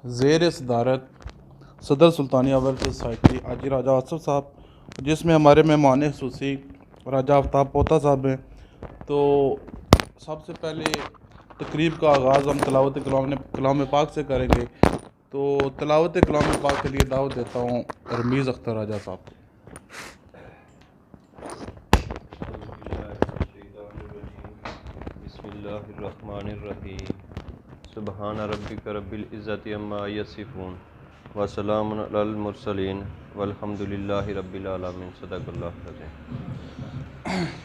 ज़ेर सदारत सदर सुल्तानिया वेलफेयर सोसाइटी हाजी राजा आसफ साहब, जिसमें हमारे मेहमान खुसूसी राजा आफ्ताब पोता साहब हैं। तो सबसे पहले तकरीब का आगाज़ हम तिलावत कलाम पाक से करेंगे। तो तिलावत कलाम पाक के लिए दावत देता हूँ रमीज़ अख्तर राजा साहब को। बिस्मिल्लाहिर्रहमानिर्रहीम। सुबहान रब्बिक रब्बिल इज़्ज़ति अम्मा यसिफून व सलामुन अलल मुरसलीन वल्हम्दुलिल्लाहि रब्बिल आलमीन। सदक़ल्लाहुल अज़ीम।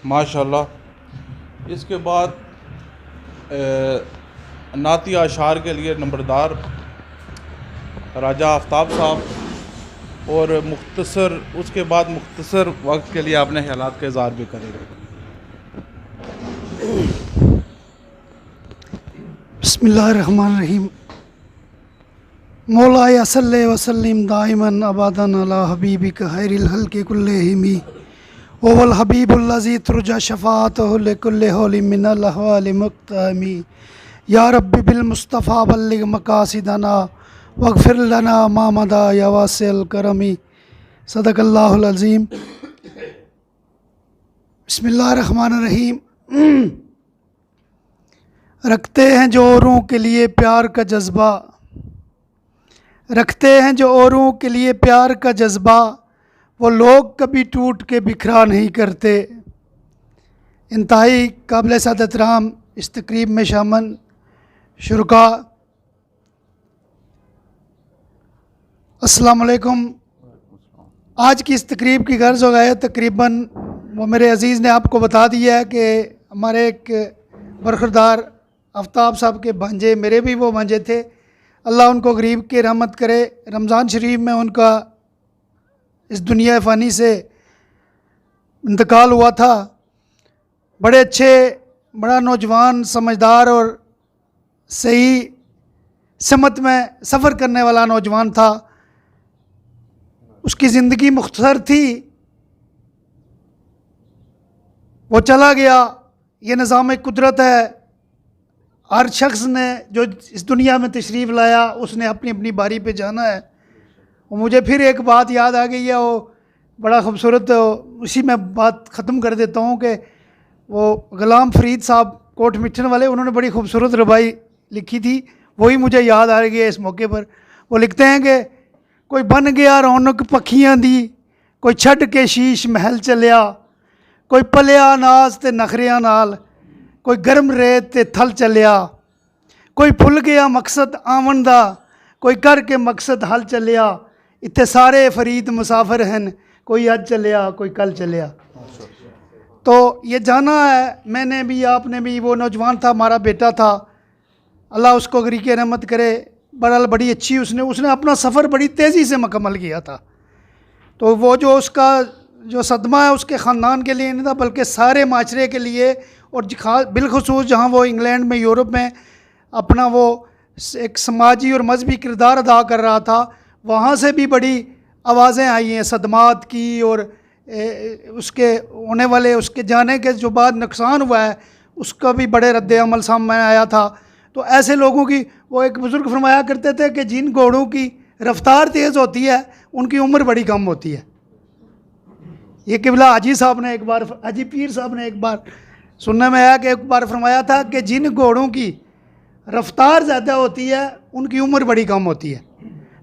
माशाअल्लाह। इसके बाद नाती आशार के लिए नंबरदार राजा आफ्ताब साहब और उसके बाद मुख्तसर वक्त के लिए अपने ख्यालात का इज़हार भी करेंगे। बिस्मिल्लाहिर्रहमानिर्रहीम। मौलाया सल्ले वसल्लिम दाइमन अबादन अला हबीबिक खैरिल हल्क़ि कुल्लिहिम वल हबीबुल्लज़ी तुरजा शफ़ाअतुहु लिकुल्लि हौलिम मिनल अहवालि मुक़्तहमी। या रब्बी बिल मुस्तफ़ा बल्लिग मक़ासिदना वग़फ़िर लना मा मदा या वासिअल करमी। सदक़ल्लाहुल अज़ीम। बिस्मिल्लाहिर्रहमानिर्रहीम। रखते हैं जो औरों के लिए प्यार का जज्बा, रखते हैं जो औरों के लिए प्यार का जज्बा, वो लोग कभी टूट के बिखरा नहीं करते। इंतहाई काबिल सादत राम इस तकरीब में शामिल शुरका, अस्सलाम वालेकुम। आज की इस तकरीब की गर्ज़ हो गया तकरीबन वो मेरे अज़ीज़ ने आपको बता दिया है कि हमारे एक बरखुरदार आफ्ताब साहब के भांजे, मेरे भी वो भांजे थे, अल्लाह उनको गरीब की रहमत करे। रमज़ान शरीफ में उनका इस दुनिया फ़ानी से इंतकाल हुआ था। बड़े अच्छे, बड़ा नौजवान, समझदार और सही समत में सफ़र करने वाला नौजवान था। उसकी ज़िंदगी मुख्तसर थी, वो चला गया। ये निज़ाम कुदरत है। हर शख्स ने जो इस दुनिया में तशरीफ़ लाया उसने अपनी अपनी बारी पे जाना है। और मुझे फिर एक बात याद आ गई है, वो बड़ा खूबसूरत, उसी में बात ख़त्म कर देता हूँ कि वो ग़ुलाम फ़रीद साहब कोट मिठन वाले, उन्होंने बड़ी खूबसूरत रबाई लिखी थी, वही मुझे याद आ रही है इस मौके पर। वो लिखते हैं कि कोई बन गया रौनक पखियां दी, कोई छड़ के शीश महल चलिया, कोई पलिया नाज ते नखरियां नाल, कोई गर्म रेत ते थल चलिया, कोई भुल गया मकसद आवन दा, कोई कर के मकसद हल चलिया। इत्थे सारे फरीद मुसाफिर हैं, कोई अज चलिया कोई कल चलिया। तो ये जाना है, मैंने भी, आपने भी। वो नौजवान था, हमारा बेटा था, अल्लाह उसको गरीक रहमत करे। बड़ी अच्छी उसने अपना सफ़र बड़ी तेज़ी से मुकम्मल किया था। तो वो जो उसका जो सदमा है उसके ख़ानदान के लिए नहीं था, बल्कि सारे माशरे के लिए। और बिलखसूस जहाँ वो इंग्लैंड में, यूरोप में अपना वो एक समाजी और मजहबी किरदार अदा कर रहा था, वहाँ से भी बड़ी आवाज़ें आई हैं सदमात की। और उसके होने वाले, उसके जाने के जो बाद नुकसान हुआ है उसका भी बड़े रद्द अमल सामने आया था। तो ऐसे लोगों की, वो एक बुज़ुर्ग फरमाया करते थे कि जिन घोड़ों की रफ़्तार तेज़ होती है उनकी उम्र बड़ी कम होती है। ये किबला हाजी साहब ने एक बार, हाजी पीर साहब ने एक बार सुनने में आया कि एक बार फरमाया था कि जिन घोड़ों की रफ़्तार ज़्यादा होती है उनकी उम्र बड़ी कम होती है।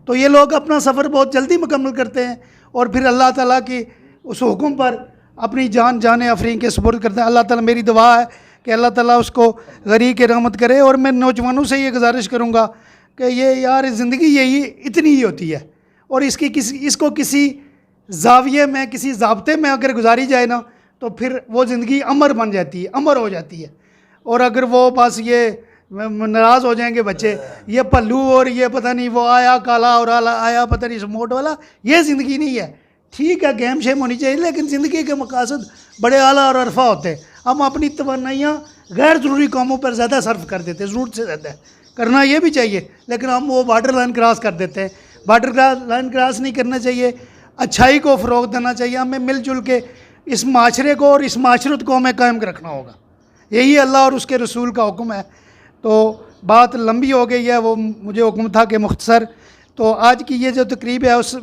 तो ये लोग अपना सफ़र बहुत जल्दी मुकम्मल करते हैं और फिर अल्लाह ताला की उस हुक्म पर अपनी जान अफरीन के सुपुर्द करते हैं। अल्लाह ताला, मेरी दुआ है कि अल्लाह ताला उसको गरीब की रहमत करे। और मैं नौजवानों से ये गुजारिश करूँगा कि ये यार ज़िंदगी यही इतनी ही होती है, और इसको किसी जाविये में, किसी ज़ाब्ते में अगर गुजारी जाए ना, तो फिर वो ज़िंदगी अमर बन जाती है, अमर हो जाती है। और अगर वो बस ये नाराज़ हो जाएंगे बच्चे, ये पल्लू और ये पता नहीं वो आया काला और आया पता नहीं स्मोट वाला, ये ज़िंदगी नहीं है। ठीक है, गेम शेम होनी चाहिए, लेकिन ज़िंदगी के मकासद बड़े आला और अरफा होते हैं। हम अपनी तमन्नाइयाँ गैर ज़रूरी कामों पर ज़्यादा सर्फ कर देते हैं, ज़रूरत से ज़्यादा करना ये भी चाहिए, लेकिन हम वो बॉर्डर लाइन क्रॉस कर देते हैं। बॉर्डर लाइन क्रॉस नहीं करना चाहिए, अच्छाई को फ़रोग़ देना चाहिए। हमें मिलजुल के इस माशरे को और इस माशरत को हमें कायम रखना होगा। यही अल्लाह और उसके रसूल का हुक्म है। तो बात लंबी हो गई है, वो मुझे हुक्म था कि मुख्तसर। तो आज की ये जो तकरीब है उस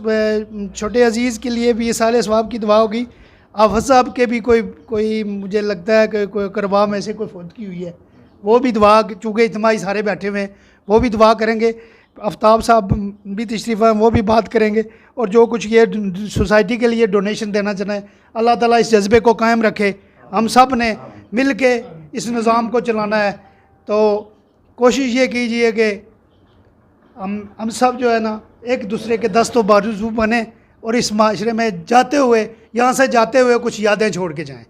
छोटे अजीज़ के लिए भी ये साले सवाब की दुआ होगी। हाफ़िज़ साहब के भी कोई मुझे लगता है कि कोई करवा में से कोई फौत की हुई है, वो भी दुआ, चूँकि इज्तिमाई सारे बैठे हुए हैं, वो भी दुआ करेंगे। आफ्ताब साहब भी तशरीफ़ हैं, वो भी बात करेंगे। और जो कुछ ये सोसाइटी के लिए डोनेशन देना चाहें, अल्लाह ताला इस जज्बे को कायम रखे। हम सब ने मिल के इस निज़ाम को चलाना है। तो कोशिश ये कीजिए कि हम सब जो है ना एक दूसरे के दस्त बाजू बने और इस माशरे में जाते हुए, यहाँ से जाते हुए कुछ यादें छोड़ के जाएँ।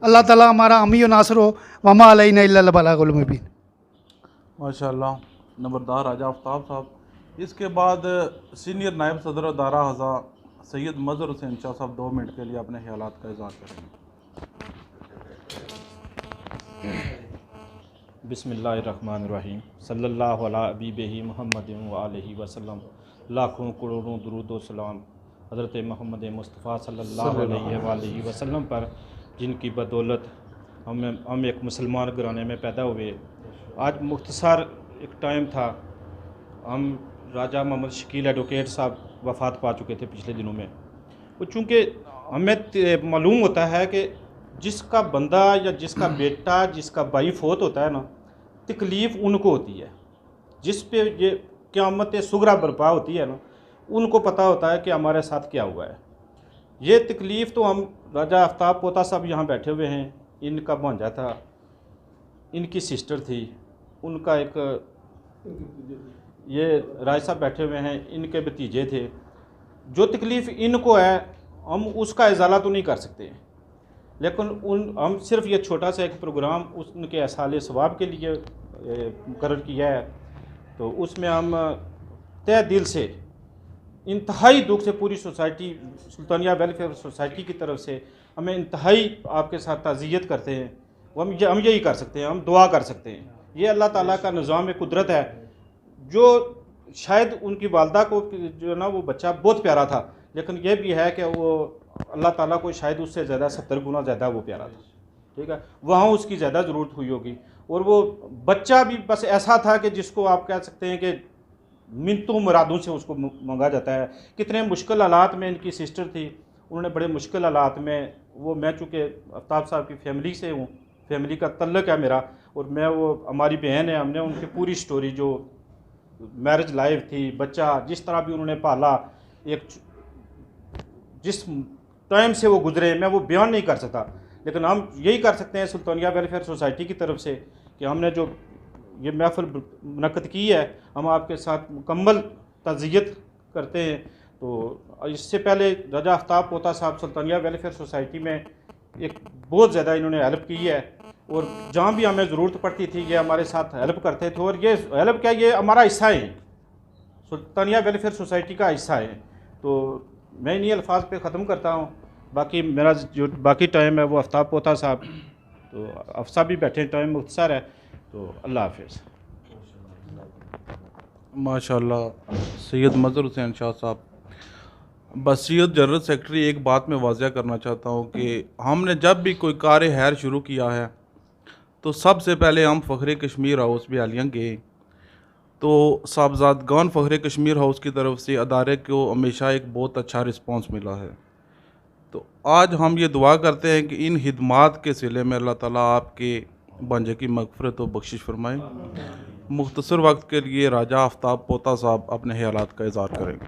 अल्लाह ताला हमारा अमी व नासर हो। वमा अलैना इल्लल बलागुल मुबीन। माशाल्लाह, नंबरदार राजा आफ्ताब साहब। इसके बाद सीनियर नायब सदर दारा हज़ा सैयद मज़हर हुसैन शाह साहब 2 मिनट के लिए अपने ख्यालात का इज़हार करेंगे। बिस्मिल्लाहिर्रहमानिर्रहीम। सल्लल्लाहु अला हबीबिही मुहम्मदिन व आलिहि वसल्लम। लाखों करोड़ों दुरूद व सलाम हज़रत मोहम्मद मुस्तफ़ा सल्लल्लाहु अलैहि वसल्लम पर, जिनकी बदौलत हम एक मुसलमान घराने में पैदा हुए। आज मुख्तसर एक टाइम था, हम राजा मोहम्मद शकील एडवोकेट साहब वफ़ात पा चुके थे पिछले दिनों में। वो चूँकि हमें मालूम होता है कि जिसका बंदा या जिसका बेटा, जिसका भाई फौत होता है ना, तकलीफ़ उनको होती है। जिस पे ये क़यामत सुगरा बर्पा होती है ना, उनको पता होता है कि हमारे साथ क्या हुआ है। ये तकलीफ़ तो हम राजा आफ्ताब पोता साहब यहाँ बैठे हुए हैं, इनका भांजा था, इनकी सिस्टर थी, उनका एक ये राय साहब बैठे हुए हैं, इनके भतीजे थे। जो तकलीफ़ इनको है हम उसका इजाला तो नहीं कर सकते, लेकिन हम सिर्फ ये छोटा सा एक प्रोग्राम उनके एहसाले सवाब के लिए मुकर्रर किया है। तो उसमें हम तहे दिल से, इंतहाई दुख से, पूरी सोसाइटी सुल्तानिया वेलफेयर सोसाइटी की तरफ से हमें इंतहाई आपके साथ ताज़ियत करते हैं। हम यही कर सकते हैं, हम दुआ कर सकते हैं। ये अल्लाह ताला का निज़ाम कुदरत है। जो शायद उनकी वालदा को जो ना वो बच्चा बहुत प्यारा था, लेकिन यह भी है कि वो अल्लाह ताला को शायद उससे ज़्यादा 70 गुना ज़्यादा वो प्यारा था। ठीक है, वहाँ उसकी ज़्यादा ज़रूरत हुई होगी। और वो बच्चा भी बस ऐसा था कि जिसको आप कह सकते हैं कि मिन्नतों मुरादों से उसको मांगा जाता है। कितने मुश्किल हालात में इनकी सिस्टर थी, उन्होंने बड़े मुश्किल हालात में वो, मैं चूँकि आफ्ताब साहब की फैमिली से हूँ, फैमिली का तल्लुक़ है मेरा, और मैं वो हमारी बहन है, हमने उनकी पूरी स्टोरी जो मैरिज लाइफ थी, बच्चा जिस तरह भी उन्होंने पाला, एक जिस टाइम से वो गुजरे, मैं वो बयान नहीं कर सकता। लेकिन हम यही कर सकते हैं सुल्तानिया वेलफेयर सोसाइटी की तरफ से कि हमने जो ये महफ़िल मुनक़्क़द की है, हम आपके साथ मुकम्मल ताज़ियत करते हैं। तो इससे पहले राजा आफ्ताब पोता साहब सुल्तानिया वेलफेयर सोसाइटी में एक बहुत ज़्यादा इन्होंने हेल्प की है, और जहाँ भी हमें ज़रूरत पड़ती थी ये हमारे साथ हेल्प करते थे। और ये हेल्प क्या, ये हमारा हिस्सा है, सुल्तानिया वेलफेयर सोसाइटी का हिस्सा है। तो मैं इन्हीं अल्फाज पे ख़त्म करता हूँ। बाकी मेरा जो बाकी टाइम है वो आफ्ताब पोता साहब, तो अफसा भी बैठे, टाइम मुख्तसर है, तो अल्लाह हाफिज़। माशाल्लाह, सैयद मज़हर हुसैन शाह साहब। बसीयत जनरल सेक्रेटरी, एक बात मैं वाज़िया करना चाहता हूँ कि हमने जब भी कोई कार्य खैर शुरू किया है तो सबसे पहले हम फ़ख्र कश्मीर हाउस बयालियाँ गए। तो साहबजादगान फ़ख्र कश्मीर हाउस की तरफ से अदारे को हमेशा एक बहुत अच्छा रिस्पांस मिला है। तो आज हम ये दुआ करते हैं कि इन खिदमात के सिले में अल्लाह ताला आपके बंजे की मग़फ़िरत व बख्शिश फरमाए। मुख्तसर वक्त के लिए राजा आफ्ताब पोता साहब अपने ख्यालात का इज़हार करेंगे।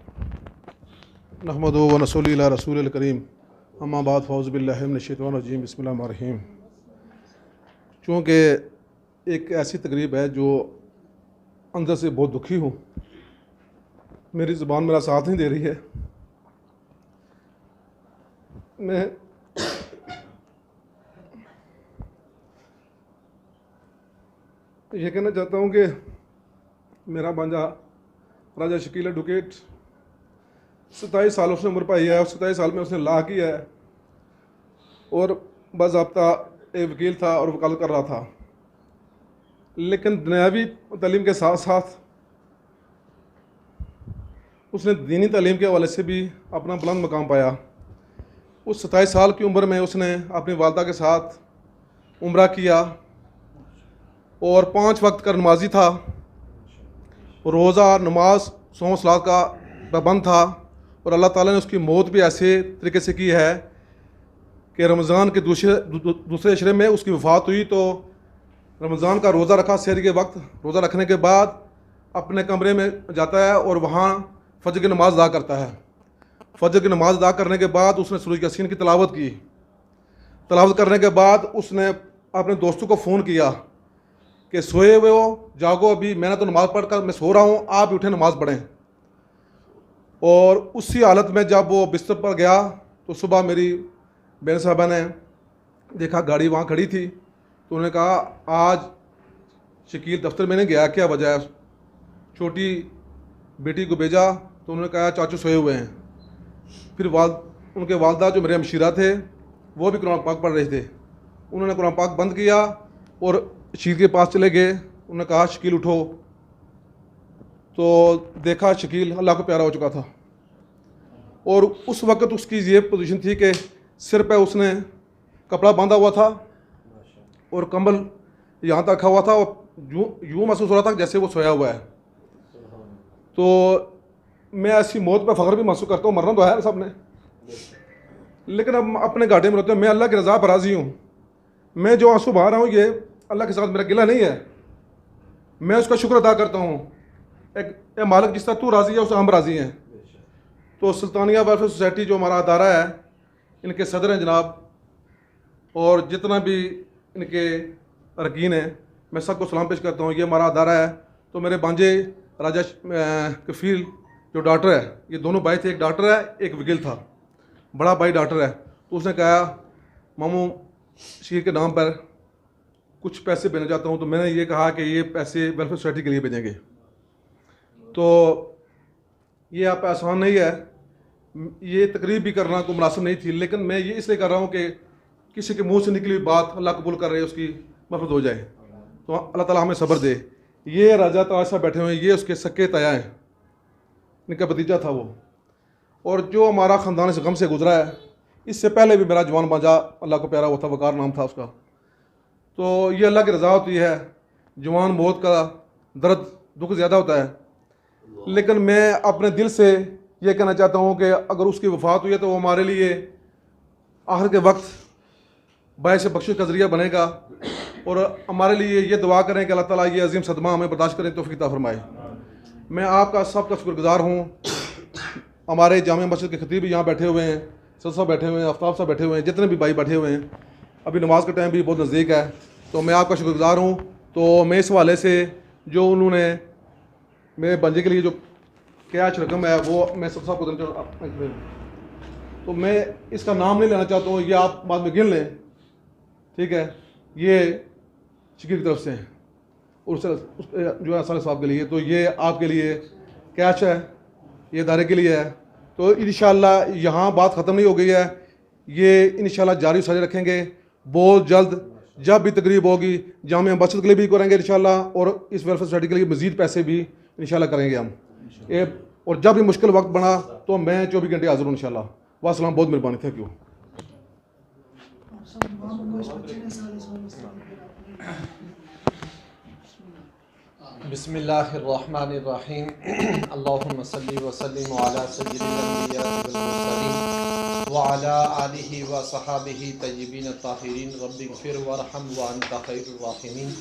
नहमदु व नसल्ली अला रसूलिल करीम, अम्मा बाद फ़ौज़ु बिल्लाहि मिनश शैतानिर रजीम, बिस्मिल्लाहिर रहमानिर रहीम। चूँकि एक ऐसी तकरीब है जो अंदर से बहुत दुखी हूँ, मेरी ज़ुबान मेरा साथ नहीं दे रही है। मैं ये कहना चाहता हूँ कि मेरा भांजा राजा शकील एडवोकेट 27 साल उसने उम्र पाई है, और 27 साल में उसने ला किया है, और बाज़ाब्ता एक वकील था और वकालत कर रहा था। लेकिन दुनियावी तालीम के साथ साथ उसने दीनी तालीम के हवाले से भी अपना बुलंद मकाम पाया। उस 27 साल की उम्र में उसने अपनी वालदा के साथ उम्रा किया, और 5 वक्त का नमाजी था। रोज़ा नमाज सोम सलात का पाबंद था और अल्लाह ताला ने उसकी मौत भी ऐसे तरीके से की है कि रमज़ान के दूसरे अशरे में उसकी वफ़ात हुई। तो रमज़ान का रोज़ा रखा, सहर के वक्त रोज़ा रखने के बाद अपने कमरे में जाता है और वहाँ फजर की नमाज़ अदा करता है। फजर की नमाज़ अदा करने के बाद उसने सूरह यासीन की तिलावत की। तिलावत करने के बाद उसने अपने दोस्तों को फ़ोन किया कि सोए हुए हो, जागो, अभी मैंने तो नमाज़ पढ़ कर मैं सो रहा हूँ, आप उठे नमाज़ पढ़ें। और उसी हालत में जब वो बिस्तर पर गया तो सुबह मेरी बहन साहबा ने देखा गाड़ी वहाँ खड़ी थी, तो उन्होंने कहा आज शकील दफ्तर में नहीं गया, क्या वजह है? छोटी बेटी को भेजा तो उन्होंने कहा चाचू सोए हुए हैं। फिर उनके वालदा जो मेरे हमशीरा थे वो भी कुरान पाक पढ़ रहे थे, उन्होंने कुरान पाक बंद किया और शकील के पास चले गए। उन्होंने कहा शकील उठो, तो देखा शकील अल्लाह को प्यारा हो चुका था। और उस वक़्त उसकी ये पोजीशन थी कि सिर पे उसने कपड़ा बांधा हुआ था और कंबल यहाँ तक रखा हुआ था और यूँ महसूस हो रहा था जैसे वो सोया हुआ है। तो मैं ऐसी मौत पर फ़ख्र भी महसूस करता हूँ, मरना तो है सब ने, लेकिन अब अपने घाटे में रहते हैं। मैं अल्लाह की रज़ा पर राज़ी हूँ। मैं जो आंसू बहा रहा हूँ ये अल्लाह के साथ मेरा गिला नहीं है, मैं उसका शुक्र अदा करता हूँ। एक मालिक जिस तरह तू राज़ी है उससे हम राज़ी हैं। तो सुल्तानिया वेलफेयर सोसाइटी जो हमारा अदारा है, इनके सदर हैं जनाब, और जितना भी इनके अरकीन हैं, मैं सबको सलाम पेश करता हूँ। ये हमारा अदारा है। तो मेरे भांजे राजा कफील जो डॉक्टर है, ये दोनों भाई थे, एक डॉक्टर है एक वकील था, बड़ा भाई डॉक्टर है। तो उसने कहा मामू शीर के नाम पर कुछ पैसे भेजना चाहता हूँ। तो मैंने ये कहा कि ये पैसे वेलफेयर सोसाइटी के लिए भेजेंगे। तो ये आप आसान नहीं है, ये तकरीब भी करना कोई मुनासिब नहीं थी, लेकिन मैं ये इसलिए कर रहा हूँ कि किसी के मुंह से निकली हुई बात अल्लाह कबूल कर रहे उसकी मफरत हो जाए। तो अल्लाह ताला हमें सब्र दे। ये राजा ताशा बैठे हुए हैं, ये उसके सक्के ताया हैं, इनका भतीजा था वो। और जो हमारा ख़ानदान इस गम से गुजरा है, इससे पहले भी मेरा जवान बाजा अल्लाह को प्यारा हुआ था, वकार नाम था उसका। तो ये अल्लाह की रज़ा होती है। जवान मौत का दर्द दुख ज़्यादा होता है, लेकिन मैं अपने दिल से ये कहना चाहता हूँ कि अगर उसकी वफ़ात हुई है तो वो हमारे लिए आखिर के वक्त बायस बख्शिश का ज़रिया बनेगा। और हमारे लिए ये दुआ करें कि अल्लाह ताला ये अजीम सदमा हमें बर्दाश्त करें, तौफीक अता फरमाए। मैं आपका सबका शुक्रगुजार हूँ। हमारे जामिया मस्जिद के खतीब यहाँ बैठे हुए हैं, सर साहब बैठे हुए हैं, आफ्ताब साहब बैठे हुए हैं, जितने भी भाई बैठे हुए हैं। अभी नमाज का टाइम भी बहुत नज़दीक है, तो मैं आपका शुक्रगुजार हूँ। तो मैं इस हवाले से जो उन्होंने मेरे बंजे के लिए जो कैश रकम है वो मैं सब साहब को देना, तो मैं इसका नाम नहीं लेना चाहता हूँ, ये आप बाद में गिन लें, ठीक है। ये शिकिर की तरफ से हैं और जो है साले साहब के लिए, तो ये आपके लिए कैश है, ये इदारे के लिए है। तो इंशाअल्लाह यहाँ बात ख़त्म नहीं हो गई है, ये इंशाअल्लाह जारी साझा रखेंगे। बहुत जल्द जब भी तकरीब होगी जामिया मस्जिद के लिए भी करेंगे इंशाअल्लाह, और इस वेलफेयर सोसाइटी के लिए मज़ीद पैसे भी इंशाअल्लाह करेंगे हम। और जब भी मुश्किल वक्त बना तो मैं 24 घंटे हाजिर हूँ इंशाअल्लाह। वास्सलाम, बहुत मेहरबानी, थैंक यू। बिस्मिल्लाहिर्रहमानिर्रहीम। अल्लाहुम्मा सल्ली व सल्लिम अला सय्यिदिल अंबिया वल मुरसलीन व अला आलिहि व सहाबिहि तय्यिबीन ताहिरीन। रब्बिग़फिर वरहम व अंता खैरुर राहिमीन।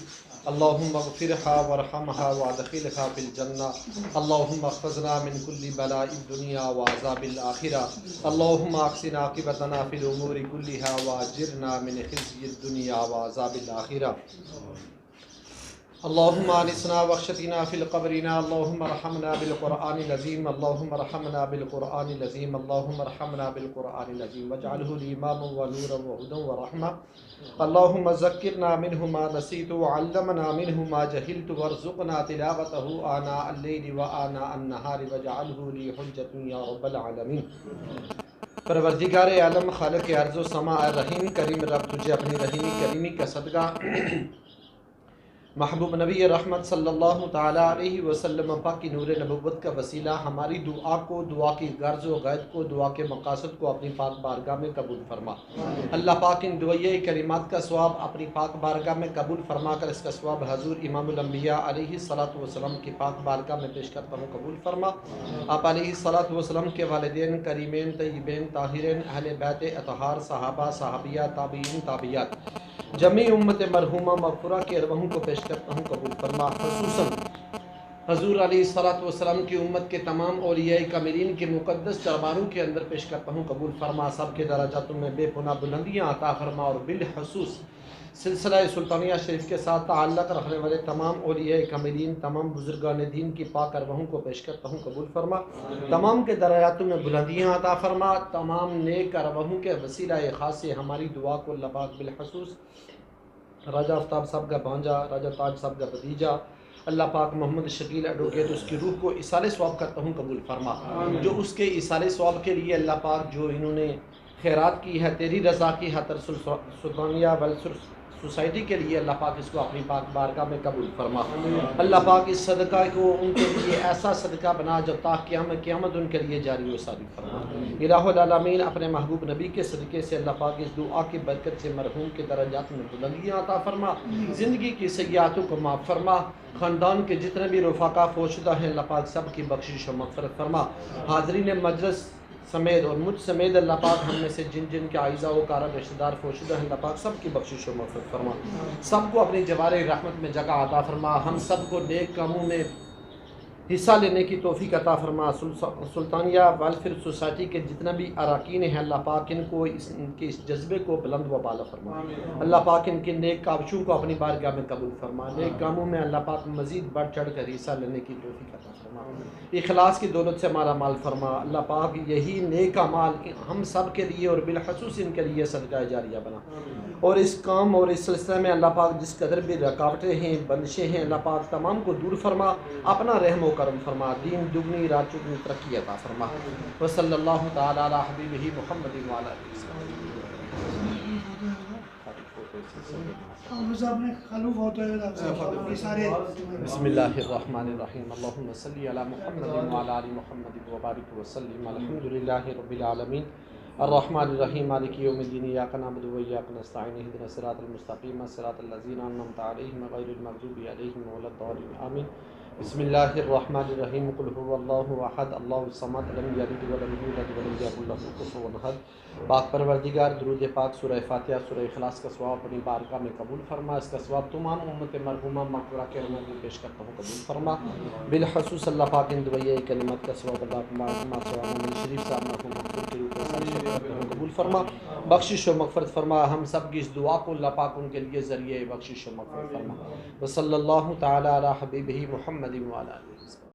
अल्लाहुम्मा ग़फिरहा वरहमहा व अदखिलहा फिल जन्नह। अल्लाहुम्मा अख़्फ़िज़ना मिन कुल्लि बलाइद दुनिया व अज़ाबिल आखिरह। अल्लाहुम्मा अहसिन आक़िबतना फ़िल उमूरि कुल्लिहा व अजिरना मिन ख़िज़्यिद दुनिया व अज़ाबिल आखिरह। अल्लाहुम्मा अनिसना वख्शतिना फ़िल क़ब्रिना। अल्लाहुम्मा रहमना बिल क़ुरआनिल अज़ीम। अल्लाहुम्मा रहमना बिल क़ुरआनिल अज़ीम। अल्लाहुम्मा रहमना बिल क़ुरआनिल अज़ीम वजअलहु इमामन व नूरन व हुदन व रहमा। अल्लाहुम्मा ज़क्किरना मिन्हु मा नसीतु व अल्लमना मिन्हु मा जहिलतु वर्ज़ुक़ना तिलावतहु आना अल-लैलि व आना अन-नहारि वजअलहु ली हुज्जतन या रब्बल आलमीन। परवरदिगार आलम, खालिक़ अर्ज़ व समा, रहीम करीम रब, तुझे अपनी रहीमी करीमी का सदका महबूब नबी रहमत सल्लल्लाहु ताला अलैहि वसल्लम पाक की नूर नबुव्वत का वसीला हमारी दुआ को, दुआ की गर्ज व गैद को, दुआ के मकासद को अपनी पाक बारगाह में कबूल फरमा। अल्लाह पाक इन दुआए करीमात का सवाब अपनी पाक बारगाह में कबूल फरमा कर इसका सवाब हजूर इमामुल अंबिया अलैहि सलातु वसलाम की पाक बारगाह में पेश करता हूँ, कबूल फरमा। आप अलैहि सलातु वसलाम के वालिदैन करीमैन तय्यबैन ताहिरैन अहले बैत अतहार सहाबा सहाबिया ताबीन ताबियात जमी उम्मत मरहूमा मग़फ़िरा के अरवाहों को पेश करता हूँ, कबूल फरमा। ख़ुसूसन हजूर अलैहिस्सलातु वस्सलाम की उम्मत के तमाम औलियाए कामिलीन के मुक़द्दस दरबारों के अंदर पेश करता हूँ, कबूल फरमा। सब के दराजातों में बेपुना बुलंदियाँ अता फरमा और बिलख़ुसूस सिलसिला सुल्तानिया शरीफ के साथ ताल्लुक़ रखने वाले तमाम औलियाए कामिलीन, तमाम बुजुर्गान दीन की पाक अरवाहों को पेश करता हूँ, कबूल फरमा। तमाम के दराजातों में बुलंदियाँ अता फरमा। तमाम नेक अरवाहों के वसीला ख़ास से हमारी दुआ को अल्लाह पाक बिलख़ुसूस राजा आफ्ताब साहब का भांजा, राजा ताज साहब का भतीजा अल्लाह पाक मोहम्मद शकील एडवोकेट उसकी रूह को इसाले सवाब करता हूँ, कबूल फरमा। जो उसके इसाले सवाब के लिए अल्लाह पाक जो इन्होंने खैरात की है तेरी रज़ा की खातिर सुल्तानिया वेलफेयर सोसाइटी के लिए अल्लाह पाक इसको अपनी पाक बारगाह में कबूल फरमा। अल्लाह पाक इस सदका को उनके लिए ऐसा सदका बना जब तक क़यामत उनके लिए जारी व सारी फरमा। इलाहुल आलमीन अपने महबूब नबी के सदक़े से अल्लाह पाक इस दुआ की बरकत से मरहूम के दर्जात में बुलंदियाँ अता फरमा, ज़िंदगी की सय्यातों को माफ़ फरमा। ख़ानदान के जितने भी रफ़ाक़ा फोशुदा हैं अल्लाह पाक सब की बख्शिश व मग़फ़िरत फरमा। हाज़रीन मजलिस समेत और मुझ समेत अल्लाह पाक हम में से जिन जिन के आइज़ा व कारब रिश्तेदार फोशुदा हैं अल्लाह पाक सब की बख्शिश व मग़फ़िरत फरमा। सबको अपनी जवारे रहमत में जगह अता फरमा। हम सब को नेक कामों में हिस्सा लेने की तौफ़ीक़ अता फरमा। सुल्तानिया वेलफेयर सोसाइटी के जितना भी अरकान हैं अल्लाह पाक इनको इनके इस जज्बे को बुलंद व बाला फरमा। अल्लाह पाक इनके नेक काविशों को अपनी बारगाह में कबूल फरमा। नेक कामों में अल्लाह पाक मज़ीद बढ़ चढ़ कर हिस्सा लेने की तौफ़ीक़ अता फरमा। इखलास की दौलत से हमारा माल फरमा। अल्लाह पाक यही नेक माल हम सब के लिए और बिलख़ुसूस इनके लिए सदका जारिया बना। और इस काम और इस सिलसिले में अल्लाह पाक जिस कदर भी रुकावटें हैं बंदिशें हैं अल्लाह पाक तमाम को दूर फरमा। अपना रहम व करम फरमा। दीन दुगनी रात चुगनी तरक्की अता फरमा। व सल्लल्लाहु तआला अला हबीबिही मुहम्मद व अला आलिहि बिस्मिल्लाहिर्रहमानिर्रहीम अल्लाहुम्मा सल्लि अला मुहम्मद व अला आलि मुहम्मद व बारिक व सल्लिम अल्हम्दुलिल्लाहि रब्बिल आलमीन अर्रहमानिर्रहीम मालिकि यौमिद्दीन इय्याका नअबुदु व इय्याका नस्तईन इहदिनस सिरातल मुस्तक़ीम सिरातल लज़ीना अन्अमता अलैहिम गैरिल मग़ज़ूबि अलैहिम वलद्दालिन आमीन। बिस्मिल्लाहिर्रहमानिर्रहीम कुल हुवल्लाहु अहद अल्लाहुस समद लम यलिद व लम यूलद व लम यकुल लहू कुफुवन अहद। पाक परवरदिगार दुरूद पाक सूरह फातिहा सूरह इखलास का सवाब अपनी बारगाह में कबूल फरमा। इसका सवाब तमाम उम्मत मरहूमा मग़फ़िरा के रहमत में पेश करता हूँ, कबूल फरमा। बिलख़ुसूस अल्लाह पाक इन दुआए कलिमत का सवाब अल्लाह शरीफ साहब मरहूम मग़फ़ूर के रूप में कबूल फरमा, बख्शिश व मग़फ़िरत फरमा। हम सब की इस दुआ को अल्लाह पाक उनके लिए ज़रिए बख्शिश व मग़फ़िरत फरमा। व सल्लल्लाहु तआला अला हबीबिही मुहम्मद व अला आलिहि।